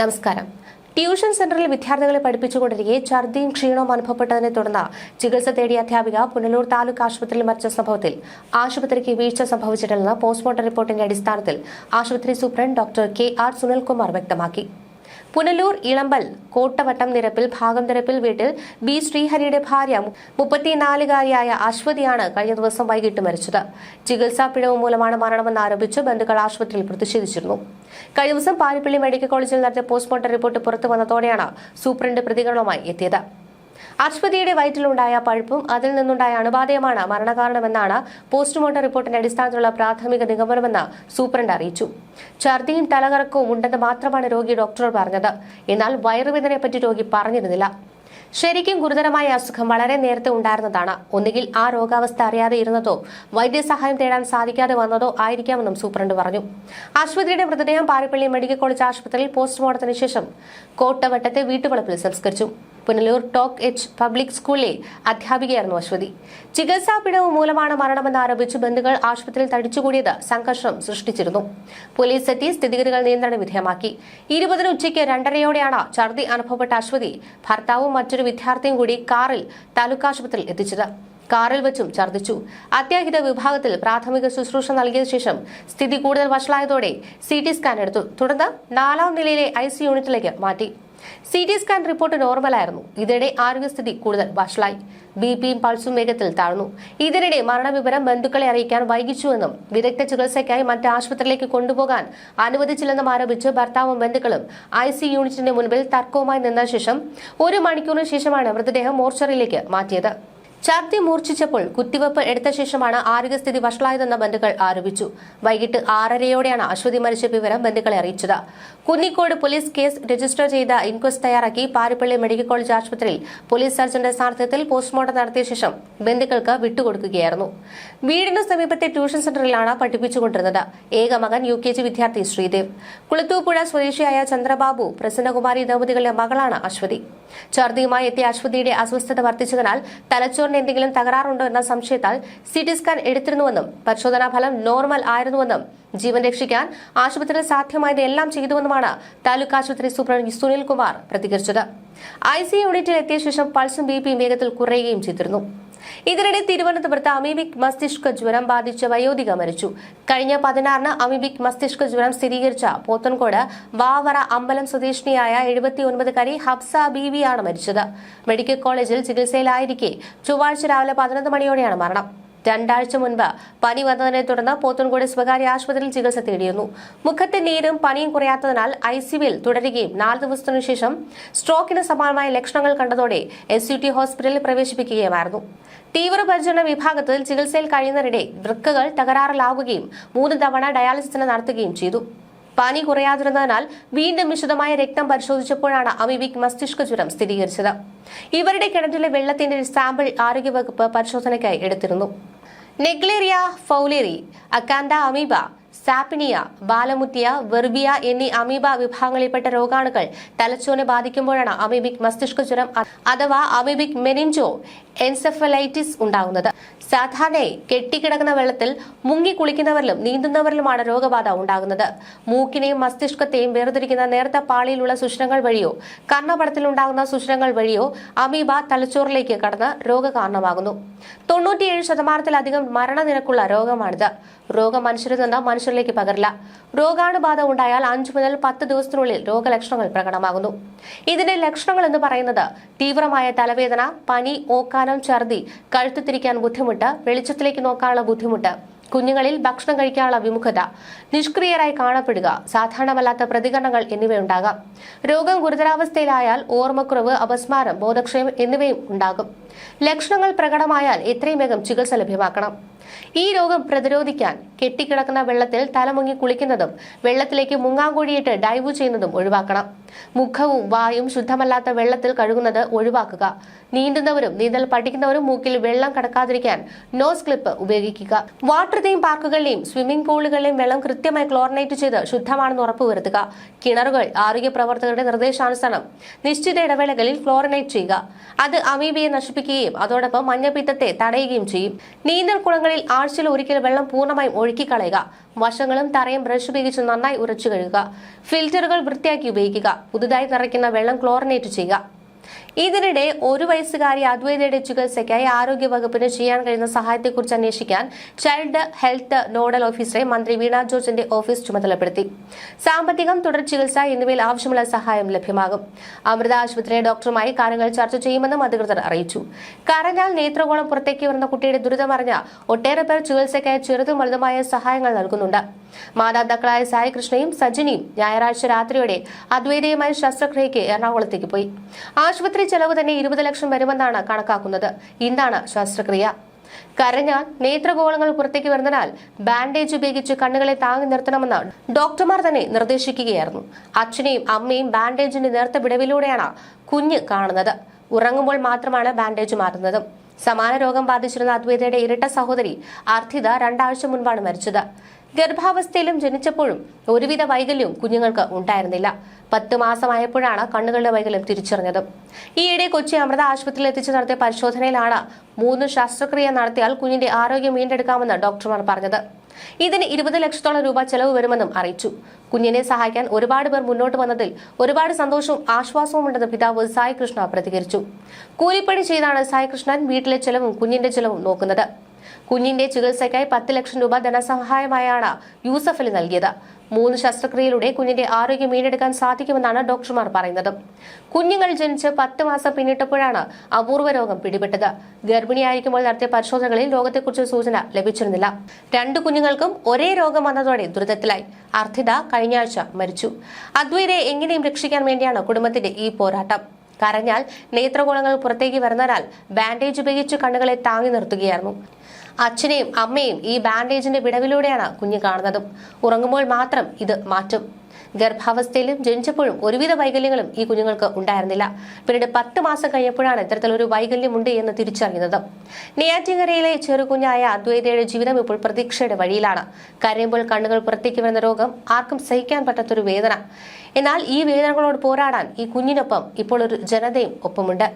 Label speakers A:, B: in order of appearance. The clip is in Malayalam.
A: നമസ്കാരം. ട്യൂഷൻ സെന്ററിൽ വിദ്യാർത്ഥികളെ പഠിപ്പിച്ചുകൊണ്ടിരിക്കെ ഛർദിയും ക്ഷീണവും അനുഭവപ്പെട്ടതിനെ തുടർന്ന് ചികിത്സ തേടിയ അധ്യാപിക പുനലൂർ താലൂക്ക് ആശുപത്രിയിൽ മരിച്ച സംഭവത്തിൽ ആശുപത്രിക്ക് വീഴ്ച സംഭവിച്ചിട്ടില്ലെന്ന് പോസ്റ്റ്മോർട്ടം റിപ്പോർട്ടിന്റെ അടിസ്ഥാനത്തിൽ ആശുപത്രി സൂപ്രണ്ട് ഡോക്ടർ കെ.ആർ. സുനിൽകുമാർ വ്യക്തമാക്കി. പുനലൂർ ഇളമ്പൽ കോട്ടവട്ടം നിരപ്പിൽ ഭാഗം നിരപ്പിൽ വീട്ടിൽ ബി ശ്രീഹരിയുടെ ഭാര്യ 34-കാരിയായ അശ്വതിയാണ് കഴിഞ്ഞ ദിവസം വൈകിട്ട് മരിച്ചത്. ചികിത്സാ പിഴവ് മൂലമാണ് മരണമെന്ന് ആരോപിച്ച് ബന്ധുക്കൾ ആശുപത്രിയിൽ പ്രതിഷേധിച്ചിരുന്നു. കഴിഞ്ഞ ദിവസം പാരിപ്പള്ളി മെഡിക്കൽ കോളേജിൽ നടത്തിയ പോസ്റ്റ്മോർട്ടം റിപ്പോർട്ട് പുറത്തു വന്നതോടെയാണ് സൂപ്രണ്ട് പ്രതികരണവുമായി എത്തിയത്. അശ്വതിയുടെ വയറ്റിലുണ്ടായ പഴുപ്പും അതിൽ നിന്നുണ്ടായ അണുബാധയുമാണ് മരണകാരണമെന്നാണ് പോസ്റ്റ്മോർട്ടം റിപ്പോർട്ടിന്റെ അടിസ്ഥാനത്തിലുള്ള പ്രാഥമിക നിഗമനമെന്ന് സൂപ്രണ്ട് അറിയിച്ചു. ഛർദിയും തലകറക്കവും ഉണ്ടെന്ന് മാത്രമാണ് രോഗി ഡോക്ടറോട് പറഞ്ഞത്. എന്നാൽ വയറുവേദനയെപ്പറ്റി രോഗി പറഞ്ഞിരുന്നില്ല. ശരിക്കും ഗുരുതരമായ അസുഖം വളരെ നേരത്തെ ഉണ്ടായിരുന്നതാണ്. ഒന്നുകിൽ ആ രോഗാവസ്ഥ അറിയാതെ ഇരുന്നതോ വൈദ്യസഹായം തേടാൻ സാധിക്കാതെ വന്നതോ ആയിരിക്കാമെന്നും സൂപ്രണ്ട് പറഞ്ഞു. അശ്വതിയുടെ മൃതദേഹം പാരിപ്പള്ളി മെഡിക്കൽ കോളേജ് ആശുപത്രിയിൽ പോസ്റ്റ്മോർട്ടത്തിന് ശേഷം കോട്ടവട്ടത്തെ വീട്ടുവളപ്പിൽ സംസ്കരിച്ചു. പുനലൂർ ടോക്ക് എച്ച് പബ്ലിക് സ്കൂളിലെ അധ്യാപികയായിരുന്നു അശ്വതി. ചികിത്സാ പിഴവ് മൂലമാണ് മരണമെന്ന് ആരോപിച്ച് ബന്ധുക്കൾ ആശുപത്രിയിൽ തടിച്ചുകൂടിയത് സംഘർഷം സൃഷ്ടിച്ചിരുന്നു. പോലീസ് എത്തി സ്ഥിതിഗതികൾ നിയന്ത്രണ വിധേയമാക്കി. 20-ന് ഉച്ചയ്ക്ക് 2:30-യോടെയാണ് ഛർദി അനുഭവപ്പെട്ട അശ്വതി ഭർത്താവും മറ്റൊരു വിദ്യാർത്ഥിയും കൂടി കാറിൽ താലൂക്ക് ആശുപത്രിയിൽ എത്തിച്ചത്. കാറിൽ വെച്ചും ഛർദിച്ചു. അത്യാഹിത വിഭാഗത്തിൽ പ്രാഥമിക ശുശ്രൂഷ നൽകിയ ശേഷം സ്ഥിതി കൂടുതൽ വഷളായതോടെ CT സ്കാൻ എടുത്തു. തുടർന്ന് 4-ാം നിലയിലെ ICU യൂണിറ്റിലേക്ക് മാറ്റി. CT സ്കാൻ റിപ്പോർട്ട് നോർമലായിരുന്നു. ഇതിനിടെ ആരോഗ്യസ്ഥിതി കൂടുതൽ വഷളായി. ബിപിയും പൾസും വേഗത്തിൽ താഴ്ന്നു. ഇതിനിടെ മരണവിവരം ബന്ധുക്കളെ അറിയിക്കാൻ വൈകിച്ചുവെന്നും വിദഗ്ധ ചികിത്സയ്ക്കായി മറ്റ് ആശുപത്രിയിലേക്ക് കൊണ്ടുപോകാൻ അനുവദിച്ചില്ലെന്നും ആരോപിച്ച് ഭർത്താവും ബന്ധുക്കളും ICU യൂണിറ്റിന്റെ മുൻപിൽ തർക്കവുമായി നിന്ന ശേഷം 1 മണിക്കൂറിന് ശേഷമാണ് മൃതദേഹം മോർച്ചറിയിലേക്ക് മാറ്റിയത്. ഛർദി മൂർച്ഛിച്ചപ്പോൾ കുത്തിവെപ്പ് എടുത്ത ശേഷമാണ് ആരോഗ്യസ്ഥിതി വഷളായതെന്ന് ബന്ധുക്കൾ ആരോപിച്ചു. വൈകിട്ട് 6:30-യോടെയാണ് അശ്വതി മരിച്ച വിവരം ബന്ധുക്കളെ അറിയിച്ചത്. കുന്നിക്കോട് പോലീസ് കേസ് രജിസ്റ്റർ ചെയ്ത ഇൻക്വസ്റ്റ് തയ്യാറാക്കി പാരിപ്പള്ളി മെഡിക്കൽ കോളേജ് ആശുപത്രിയിൽ പോലീസ് സർജന്റെ സാന്നിധ്യത്തിൽ പോസ്റ്റ്മോർട്ടം നടത്തിയ ശേഷം ബന്ധുക്കൾക്ക് വിട്ടുകൊടുക്കുകയായിരുന്നു. വീടിനു സമീപത്തെ ട്യൂഷൻ സെന്ററിലാണ് പഠിപ്പിച്ചുകൊണ്ടിരുന്നത്. ഏക മകൻ UKG വിദ്യാർത്ഥി ശ്രീദേവ്. കുളത്തൂപ്പുഴ സ്വദേശിയായ ചന്ദ്രബാബു പ്രസന്നകുമാരി ദമ്പതികളുടെ മകളാണ് അശ്വതി. ഛർദിയുമായി എത്തിയ അശ്വതിയുടെ അസ്വസ്ഥത വർദ്ധിച്ചതിനാൽ തലച്ചോറിന് എന്തെങ്കിലും തകരാറുണ്ടോ എന്ന സംശയത്താൽ CT സ്കാൻ എടുത്തിരുന്നുവെന്നും പരിശോധനാ ഫലം നോർമൽ ആയിരുന്നുവെന്നും ജീവൻ രക്ഷിക്കാൻ ആശുപത്രിയിൽ സാധ്യമായത് എല്ലാം ചെയ്തുവെന്നുമാണ് താലൂക്ക് ആശുപത്രി സൂപ്രണ്ട് സുനിൽകുമാർ പ്രതികരിച്ചത്. ICU യൂണിറ്റിൽ എത്തിയ ശേഷം പൾസും BPയും വേഗത്തിൽ കുറയുകയും ചെയ്തിരുന്നു. ഇതിനിടെ തിരുവനന്തപുരത്ത് അമീബിക് മസ്തിഷ്ക ജ്വരം ബാധിച്ച വയോധിക മരിച്ചു. കഴിഞ്ഞ 16-ന് അമീബിക് മസ്തിഷ്ക ജ്വരം സ്ഥിരീകരിച്ച പോത്തൻകോട് വാവറ അമ്പലം സ്വദേശിനിയായ 79-കാരി ഹബ്സ ബീവിയാണ് മരിച്ചത്. മെഡിക്കൽ കോളേജിൽ ചികിത്സയിലായിരിക്കെ ചൊവ്വാഴ്ച രാവിലെ 11 മണിയോടെയാണ് മരണം. 2 ആഴ്ച മുൻപ് പനി വന്നതിനെ തുടർന്ന് പോത്തൻകോട് സ്വകാര്യ ആശുപത്രിയിൽ ചികിത്സ തേടിയിരുന്നു. മുഖത്തെ നീരും പനിയും കുറയാത്തതിനാൽ ICUവിൽ തുടരുകയും 4 ദിവസത്തിനു ശേഷം സ്ട്രോക്കിന് സമാനമായ ലക്ഷണങ്ങൾ കണ്ടതോടെ SUT ഹോസ്പിറ്റലിൽ പ്രവേശിപ്പിക്കുകയുമായിരുന്നു. തീവ്രപരിചരണ വിഭാഗത്തിൽ ചികിത്സയിൽ കഴിയുന്നതിനിടെ വൃക്കകൾ തകരാറിലാവുകയും 3 തവണ ഡയാലിസിസ് നടത്തുകയും ചെയ്തു. പനി കുറയാതിരുന്നതിനാൽ വീണ്ടും വിശദമായ രക്തം പരിശോധിച്ചപ്പോഴാണ് അമീബിക് മസ്തിഷ്ക ജ്വരം സ്ഥിരീകരിച്ചത്. ഇവരുടെ കിണറ്റിലെ വെള്ളത്തിന്റെ സാമ്പിൾ ആരോഗ്യവകുപ്പ് പരിശോധനയ്ക്കായി എടുത്തിരുന്നു. നെഗ്ലേറിയ ഫൗലേറി, അക്കാൻഡ അമീബ, സാപ്പിനിയ, ബാലമുറ്റിയ, വെർബിയ എന്നീ അമീബ വിഭാഗങ്ങളിൽപ്പെട്ട രോഗാണുക്കൾ തലച്ചോറിനെ ബാധിക്കുമ്പോഴാണ് അമീബിക് മസ്തിഷ്ക ജ്വരം അഥവാ അമീബിക് മെനിഞ്ചോ എൻസെഫലൈറ്റിസ് ഉണ്ടാകുന്നത്. സാധാരണയായി കെട്ടിക്കിടക്കുന്ന വെള്ളത്തിൽ മുങ്ങി കുളിക്കുന്നവരിലും നീന്തുന്നവരിലുമാണ് രോഗബാധ ഉണ്ടാകുന്നത്. മൂക്കിനെയും മസ്തിഷ്കത്തെയും വേർതിരിക്കുന്ന നേർത്ത പാളിയിലുള്ള സുഷിരങ്ങൾ വഴിയോ കർണപടത്തിലുണ്ടാകുന്ന സുഷിരങ്ങൾ വഴിയോ അമീബ തലച്ചോറിലേക്ക് കടന്ന് രോഗകാരണമാകുന്നു. 97% മരണനിരക്കുള്ള രോഗമാണിത്. രോഗം മനുഷ്യരിൽ നിന്ന് മനുഷ്യരിലേക്ക് പകരില്ല. രോഗാണുബാധ ഉണ്ടായാൽ 5 മുതൽ 10 ദിവസത്തിനുള്ളിൽ രോഗലക്ഷണങ്ങൾ പ്രകടമാകുന്നു. ഇതിന്റെ ലക്ഷണങ്ങൾ എന്ന് പറയുന്നത് തീവ്രമായ തലവേദന, പനി, ഓക്കാനം, ഛർദി, കഴുത്ത് തിരിക്കാൻ ബുദ്ധിമുട്ട്, വെളിച്ചത്തിലേക്ക് നോക്കാനുള്ള ബുദ്ധിമുട്ട്, കുഞ്ഞുങ്ങളിൽ ഭക്ഷണം കഴിക്കാനുള്ള വിമുഖത, നിഷ്ക്രിയരായി കാണപ്പെടുക, സാധാരണമല്ലാത്ത പ്രതികരണങ്ങൾ എന്നിവയുണ്ടാകാം. രോഗം ഗുരുതരാവസ്ഥയിലായാൽ ഓർമ്മക്കുറവ്, അപസ്മാരം, ബോധക്ഷയം എന്നിവയും ഉണ്ടാകും. ലക്ഷണങ്ങൾ പ്രകടമായാൽ എത്രയും വേഗം ചികിത്സ ലഭ്യമാക്കണം. ഈ രോഗം പ്രതിരോധിക്കാൻ കെട്ടിക്കിടക്കുന്ന വെള്ളത്തിൽ തലമുങ്ങി കുളിക്കുന്നതും വെള്ളത്തിലേക്ക് മുങ്ങാങ്കുഴിയിട്ട് ഡൈവ് ചെയ്യുന്നതും ഒഴിവാക്കണം. മുഖവും വായും ശുദ്ധമല്ലാത്ത വെള്ളത്തിൽ കഴുകുന്നത് ഒഴിവാക്കുക. നീന്തുന്നവരും നീന്തൽ പഠിക്കുന്നവരും മൂക്കിൽ വെള്ളം കടക്കാതിരിക്കാൻ നോസ് ക്ലിപ്പ് ഉപയോഗിക്കുക. വാട്ടർ തീം പാർക്കുകളിലെയും സ്വിമ്മിംഗ് പൂളുകളിലെയും വെള്ളം കൃത്യമായി ക്ലോറിനേറ്റ് ചെയ്ത് ശുദ്ധമാണെന്ന് ഉറപ്പുവരുത്തുക. കിണറുകൾ ആരോഗ്യ പ്രവർത്തകരുടെ നിർദ്ദേശാനുസരണം നിശ്ചിത ഇടവേളകളിൽ ക്ലോറിനേറ്റ് ചെയ്യുക. അത് അമീബയെ നശിപ്പിക്കുകയും അതോടൊപ്പം മഞ്ഞപ്പിത്തത്തെ തടയുകയും ചെയ്യും. നീന്തൽ കുളങ്ങളിൽ കണ്ണുകളിൽ ആഴ്ചയിൽ ഒരിക്കൽ വെള്ളം പൂർണ്ണമായും ഒഴുക്കിക്കളയുക. വശങ്ങളും തറയും ബ്രഷ് ഉപയോഗിച്ച് നന്നായി ഉരച്ചു കഴുകുക. ഫിൽറ്ററുകൾ വൃത്തിയാക്കി ഉപയോഗിക്കുക. പുതുതായി നിറയ്ക്കുന്ന വെള്ളം ക്ലോറിനേറ്റ് ചെയ്യുക. ഇതിനിടെ 1 വയസ്സുകാരി അദ്വൈതയുടെ ചികിത്സയ്ക്കായി ആരോഗ്യവകുപ്പിന് ചെയ്യാൻ കഴിയുന്ന സഹായത്തെക്കുറിച്ച് അന്വേഷിക്കാൻ ചൈൽഡ് ഹെൽത്ത് നോഡൽ ഓഫീസറെ മന്ത്രി വീണ ജോർജിന്റെ ഓഫീസ് ചുമതലപ്പെടുത്തി. സാമ്പത്തികം, തുടർ ചികിത്സ എന്നിവയിൽ ആവശ്യമുള്ള സഹായം ലഭ്യമാകും. അമൃത ആശുപത്രിയിലെ ഡോക്ടറുമായി കാര്യങ്ങൾ ചർച്ച ചെയ്യുമെന്നും അധികൃതർ അറിയിച്ചു. കരഞ്ഞാൽ നേത്രഗോളം പുറത്തേക്ക് വരുന്ന കുട്ടിയുടെ ദുരിതമറിഞ്ഞ ഒട്ടേറെ പേർ ചികിത്സയ്ക്കായി ചെറുതും വലുതുമായ സഹായങ്ങൾ നൽകുന്നുണ്ട്. മാതാപിതാക്കളായ സായി കൃഷ്ണയും സജിനിയും ഞായറാഴ്ച രാത്രിയോടെ അദ്വൈതയുമായി ശസ്ത്രക്രിയയ്ക്ക് എറണാകുളത്തേക്ക് പോയി. ആശുപത്രി ചെലവ് തന്നെ 20 ലക്ഷം വരുമെന്നാണ് കണക്കാക്കുന്നത്. ഇന്നാണ് ശസ്ത്രക്രിയ. കരഞ്ഞാൽ നേത്രഗോളങ്ങൾ പുറത്തേക്ക് വരുന്നതിനാൽ ബാൻഡേജ് ഉപയോഗിച്ച് കണ്ണുകളെ താങ്ങി നിർത്തണമെന്ന് ഡോക്ടർമാർ തന്നെ നിർദ്ദേശിക്കുകയായിരുന്നു. അച്ഛനെയും അമ്മയും ബാൻഡേജിന്റെ നേർത്ത വിടവിലൂടെയാണ് കുഞ്ഞ് കാണുന്നത്. ഉറങ്ങുമ്പോൾ മാത്രമാണ് ബാൻഡേജ് മാറുന്നത്. സമാന രോഗം ബാധിച്ചിരുന്ന അദ്വൈതയുടെ ഇരട്ട സഹോദരി അർത്ഥിത 2 ആഴ്ച മുൻപാണ് മരിച്ചത്. ഗർഭാവസ്ഥയിലും ജനിച്ചപ്പോഴും ഒരുവിധ വൈകല്യവും കുഞ്ഞുങ്ങൾക്ക് ഉണ്ടായിരുന്നില്ല. 10 മാസമായപ്പോഴാണ് കണ്ണുകളുടെ വൈകല്യം തിരിച്ചറിഞ്ഞത്. ഈയിടെ കൊച്ചി അമൃത ആശുപത്രിയിൽ എത്തിച്ച് നടത്തിയ പരിശോധനയിലാണ് 3 ശസ്ത്രക്രിയ നടത്തിയാൽ കുഞ്ഞിന്റെ ആരോഗ്യം വീണ്ടെടുക്കാമെന്ന് ഡോക്ടർമാർ പറഞ്ഞത്. ഇതിന് 20 ലക്ഷത്തോളം രൂപ ചെലവ് വരുമെന്നും അറിയിച്ചു. കുഞ്ഞിനെ സഹായിക്കാൻ ഒരുപാട് പേർ മുന്നോട്ട് വന്നതിൽ ഒരുപാട് സന്തോഷവും ആശ്വാസവും ഉണ്ടെന്ന് പിതാവ് സായി കൃഷ്ണ പ്രതികരിച്ചു. കൂലിപ്പണി ചെയ്താണ് സായി കൃഷ്ണൻ വീട്ടിലെ ചെലവും കുഞ്ഞിന്റെ ചെലവും നോക്കുന്നത്. കുഞ്ഞിന്റെ ചികിത്സയ്ക്കായി 10 ലക്ഷം രൂപ ധനസഹായമായാണ് യൂസഫലി നൽകിയത്. 3 ശസ്ത്രക്രിയയിലൂടെ കുഞ്ഞിന്റെ ആരോഗ്യം വീണ്ടെടുക്കാൻ സാധിക്കുമെന്നാണ് ഡോക്ടർമാർ പറയുന്നത്. കുഞ്ഞുങ്ങൾ ജനിച്ച് 10 മാസം പിന്നിട്ടപ്പോഴാണ് അപൂർവ രോഗം പിടിപെട്ടത്. ഗർഭിണിയായിരിക്കുമ്പോൾ നടത്തിയ പരിശോധനകളിൽ രോഗത്തെക്കുറിച്ച് സൂചന ലഭിച്ചിരുന്നില്ല. 2 കുഞ്ഞുങ്ങൾക്കും ഒരേ രോഗം വന്നതോടെ ദുരിതത്തിലായി. അർത്ഥിത കഴിഞ്ഞ ആഴ്ച മരിച്ചു. അദ്വൈതയെ എങ്ങനെയും രക്ഷിക്കാൻ വേണ്ടിയാണ് കുടുംബത്തിന്റെ ഈ പോരാട്ടം. കരഞ്ഞാൽ നേത്രഗോളങ്ങൾ പുറത്തേക്ക് വരുന്നതിനാൽ ബാൻഡേജ് ഉപയോഗിച്ച് കണ്ണുകളെ താങ്ങി നിർത്തുകയായിരുന്നു. അച്ഛനെയും അമ്മയും ഈ ബാൻഡേജിന്റെ വിടവിലൂടെയാണ് കുഞ്ഞ് കാണുന്നതും. ഉറങ്ങുമ്പോൾ മാത്രം ഇത് മാറ്റും. ഗർഭാവസ്ഥയിലും ജനിച്ചപ്പോഴും ഒരുവിധ വൈകല്യങ്ങളും ഈ കുഞ്ഞുങ്ങൾക്ക് ഉണ്ടായിരുന്നില്ല. പിന്നീട് 10 മാസം കഴിഞ്ഞപ്പോഴാണ് ഇത്തരത്തിലൊരു വൈകല്യമുണ്ട് എന്ന് തിരിച്ചറിയുന്നത്. നെയ്യാറ്റിൻകരയിലെ ചെറുകുഞ്ഞായ അദ്വൈതയുടെ ജീവിതം ഇപ്പോൾ പ്രതീക്ഷയുടെ വഴിയിലാണ്. കരയുമ്പോൾ കണ്ണുകൾ പുറത്തേക്ക് വരുന്ന രോഗം ആർക്കും സഹിക്കാൻ പറ്റാത്തൊരു വേദന. എന്നാൽ ഈ വേദനകളോട് പോരാടാൻ ഈ കുഞ്ഞിനൊപ്പം ഇപ്പോൾ ഒരു ജനതയും ഒപ്പമുണ്ട്.